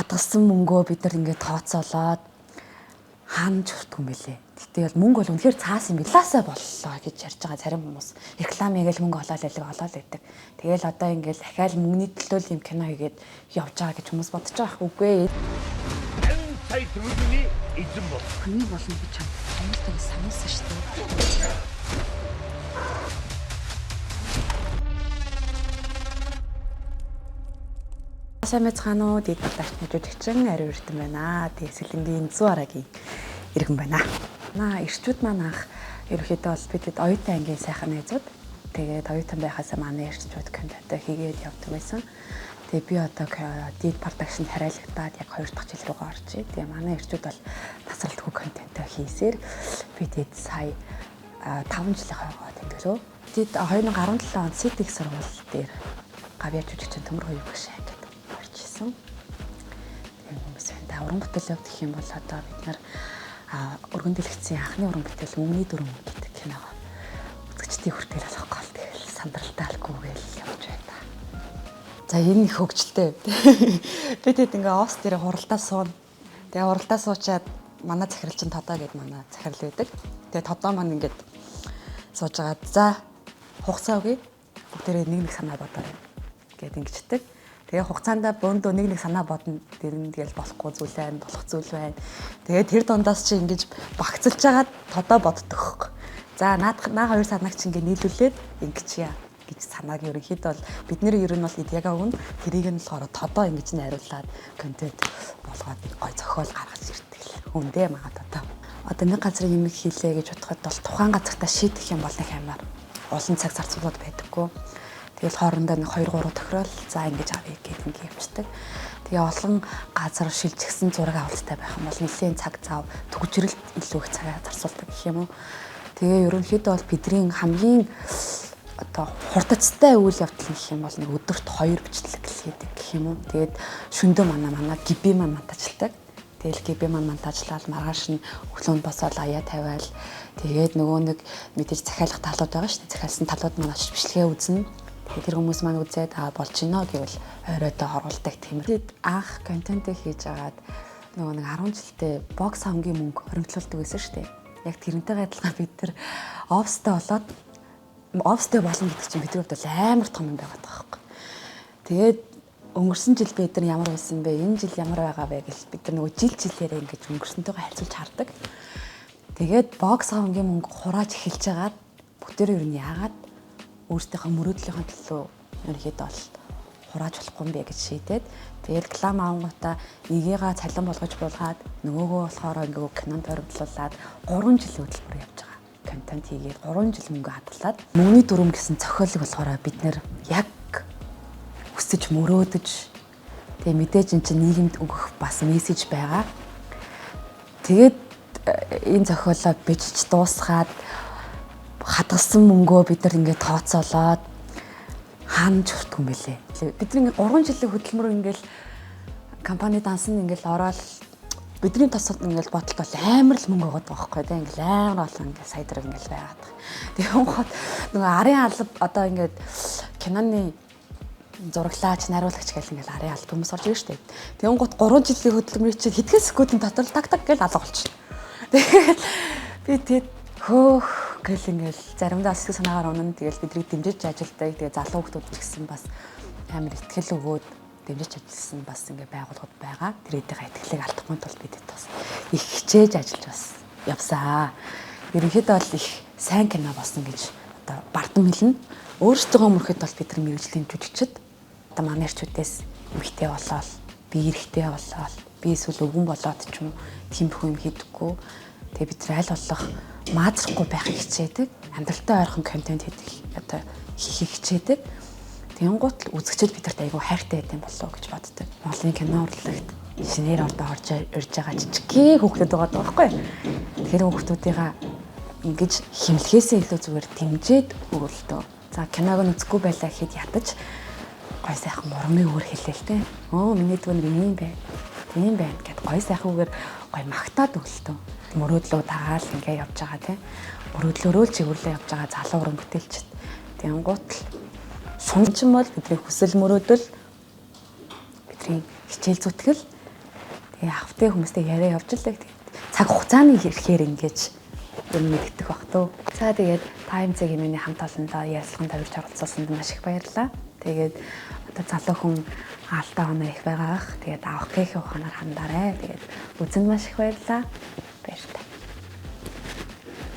хадгалсан мөнгөө бид нар ингээд тооцоолоод хаана чурдгүй юм бэлээ. Тэгтээ бол мөнгө бол үнэхээр цаас юм билаасаа боллоо гэж ярьж байгаа зарим хүмүүс. Реклам хийгээл мөнгө олоод байдаг. Тэгэл одоо ингээд дахиад мөнгөний төлөө юм кино хийгээд явж байгаа гэж хүмүүс бодож байгаа үгүй ээ. сая төгрөгийн эзэн бол. Хүний болно гэж хүмүүстэй сануулсан шүү дээ. Сайн мэцгаануу дэд батарчны жүжигчин Ари Эрдэнэ байна. Тэгсэлэнгийн 100 арагийн иргэн байна. Ирчүүд маань анх ерөөхдөө бол бидэд оюутан ангийн сайхан найзууд. Тэгээд оюутан байхасаа манай ирчүүд контентоо хийгээд явдаг байсан. Тэгээд би одоо дэд продакшнд хариалагдаад яг 2 дахь жил рүүгээ орчих. Тэгээд манай ирчүүд бол тасралтгүй контентоо хийсээр бидэд сая 5 жилийн хойгоо тэмдэглөө. Дэд 2017 онд СТХ сургууль дээр гавьяа жүжигчин Төмөр хоёр багш уран бүтээл явах юм бол одоо бид нар өргөн дэлгэцийн анхны уран бүтээл Мөнгөний дүрм гэдэг киного үзэгчдийн хүртэл болохгүй л тэгэл сандралтай алгүйгээл явж байна. За энэ их хөгжилтэй. Бид ингээ офс дээр хуралдаа суuna. Тэгээ хуралдаа суучаад манай захиралчин Тодоо гэдэг манай захирал байдаг. Тэгээ Тодоо маань ингээд сууж байгаа. За хугацаа өгье. Бүгдээрээ нэг санаа бодоорой гэд ингэждэг. Тэгээ хугацаанд бөөндөө нэг санаа бодно. Тэр нь тэгэл болохгүй зүйл байна, болох зүйл байна. Тэгээ тэр дундаас чи ингэж багцалж хагаад Тодоо боддог. За наа хоёр санааг чи ингэ нийлүүлээд ингэчиа гэж санааг ерөнхийдөө бол бидний ер нь бол яг өгн тэрийг нь болохоор Тодоо ингэж найруулад контент болгоод гой зохиол гаргаж ирдэг л. Хүндээ мага Тодоо. Одоо нэг газрын юмэг хийлээ гэж бодоход бол тухайн газартаа шийдэх юм бол нэг хаймаар олон цаг зарцуулаад байдаггүй. Тэгэл хоорондоо нэг 2 3 тохирол за ингэж авъя гэдэг ингэ явцдаг. Тэгээ олон газар шилжчихсэн зураг авалттай байх юм бол нэлийн цаг зав төгжрэлт илүү их цагаа зарцуулдаг гэх юм уу. Тэгээ ерөнхийдөө бол бидний хамгийн одоо хурдцтай үйл явдал гэх юм бол нэг өдөрт 2 бичлэг хийдэг гэх юм уу. Тэгээд шөндөө манай гиби маань монтажладаг. Тэгэл гиби маань монтажлаад маргааш нь өглөөнд босоод аяа тавиал тэгээд нөгөө нэг мэдээж захиалах талууд байгаа шүү дээ. Захиалсан талууд маань очиж бичлэгээ үзнэ. Тэр хүмүүс маань үзээд болж гинөө гэвэл оройдоо оруулдаг тиймэр. Анх контент хийж агаад нөгөө нэг 10 жилдээ бокс хамгийн мөнгө хоригдлуулдаг байсан шүү дээ. Яг тэрнтэйгээ адилхан бид нар офстой болоод офстой болно гэдэг чинь бидний хувьд бол амар том юм байгаад байгаа байхгүй. Тэгээд өнгөрсөн жил бид нар ямар байсан бэ? Энэ жил ямар байгаа вэ гэж бид нар нөгөө жилээрээ ингэж өнгөрсөнтэйгээ харьцуулж хардаг. Тэгээд бокс хамгийн мөнгө хурааж эхэлж агаад бүгдээр ер нь яагаад өөрсдийнхөө мөрөөдлийнхөө төлөө ерөнхийдөө бол хурааж болохгүй юм бэ гэж шийдээд тэгээд реклам авангуудаа нэгийгээ цалин болгож буулгаад нөгөөгөө болохоор ингээ кинонд хоригдлуулад 3 жилийн хөтөлбөр явж байгаа. Контент хийгээд 3 жил мөнгө хадгалаад Мөнгөний дүрм гэсэн зохиолыг болохоор бид нэр яг хүсэж мөрөөдөж тэгээд мэдээж эн чинь нийгэмд өгөх бас мессеж байгаа. Тэгээд энэ зохиолоо бичиж дуусгаад хадгалсан мөнгөө бид нар ингээд тооцоолоод хаана чурдгүй юм бэлээ. Бидний 3 жилийн хөтөлмөр ингээд компани дансан ингээд ороод бидний тосолд ингээд бодолт бол амар л мөнгө өгöd байгаа байхгүй тийм ингээд амар олон ингээд сая дөрөв ингээд байгаад. Тэгээ хот нөгөө арын алба одоо ингээд киноны зураглаач найруулагч гэл ингээд арын алба хүмүүс орж ирж штэ. Тэгээ гот 3 жилийн хөтөлмөрийн чинь хэдхэн секундын дотор таг гэж алга болчихно. Тэгээд би тэгэд хөөх гэл ингээл заримдаа сэтгэл санаагаар унана. Тэгэл бидний дэмжиж ажилдаг. Тэгээ залуу хүмүүс ч гэсэн бас амар ихтгэл өгөөд дэмжиж ажилласан бас ингээ байгууллагууд байгаа. Тэрийдээ итгэлийг алдахгүй тул бидэд бас их хичээж ажиллаж бас явсаа. Ерөнхийдөө бол их сайн кино болсон гэж одоо бардам хэлнэ. Өөрсдөө мөрөхөд бол бид нар мэрэгжлийн жүжигчд одоо манай ирчүүдээс эмхтэй болоод би эрэхтэй болоод би эсвэл өвгөн болоод ч юм тиймэрхүү юм хийдэггүй. Тэгээ бид нар аль болох маазрахгүй байхыг хичээдэг. Амьдралтай ойрхон контент хийдэг. Одоо хийхийг хичээдэг. Тэнгуут л үзэгчд бидэрт айгүй хайртай байт юм болов уу гэж боддог. Монголын кино урлагт инженер ордоо орж ирж байгаа жижигхэн хүүхдүүд байгаа байхгүй. Тэгэхээр хүүхдүүдийнхаа ингэж хэмлэхээсээ илүү зүгээр дэмжиж өгөлтөө. За киног нь үзэхгүй байлаа гэхэд ятаж гой сайхан урмын өөр хэлээ л дээ. Миний дүнэр ийм бай. Тийм байна гэд гой сайхан үгээр гой магтаад өгөлтөө. Мөрөөдлөө дагаал ингээ явж байгаа тийм. Мөрөөдлөөрөө л чиглэлээ явж байгаа залуу уран бүтээлчд. Тэнгуут л шунчин бол бидний хүсэл мөрөөдөл бидний хичээл зүтгэл Тэгээ хавтын хүмүүстэй яриа явж л тэгээд цаг хугацааны ихээр ингэж юм мэддэг баг туу. За тэгээд Time-ийн хэмээний хамт олондоо ярилцлаганд тавьж оролцуулсанд маш их баярлалаа. Тэгээд одоо залуу хүн алдаа оноо их байгаах. Тэгээд авах гээх ухаанаар хандаарай. Тэгээд үзэнд маш их баярлалаа. Баярлалаа.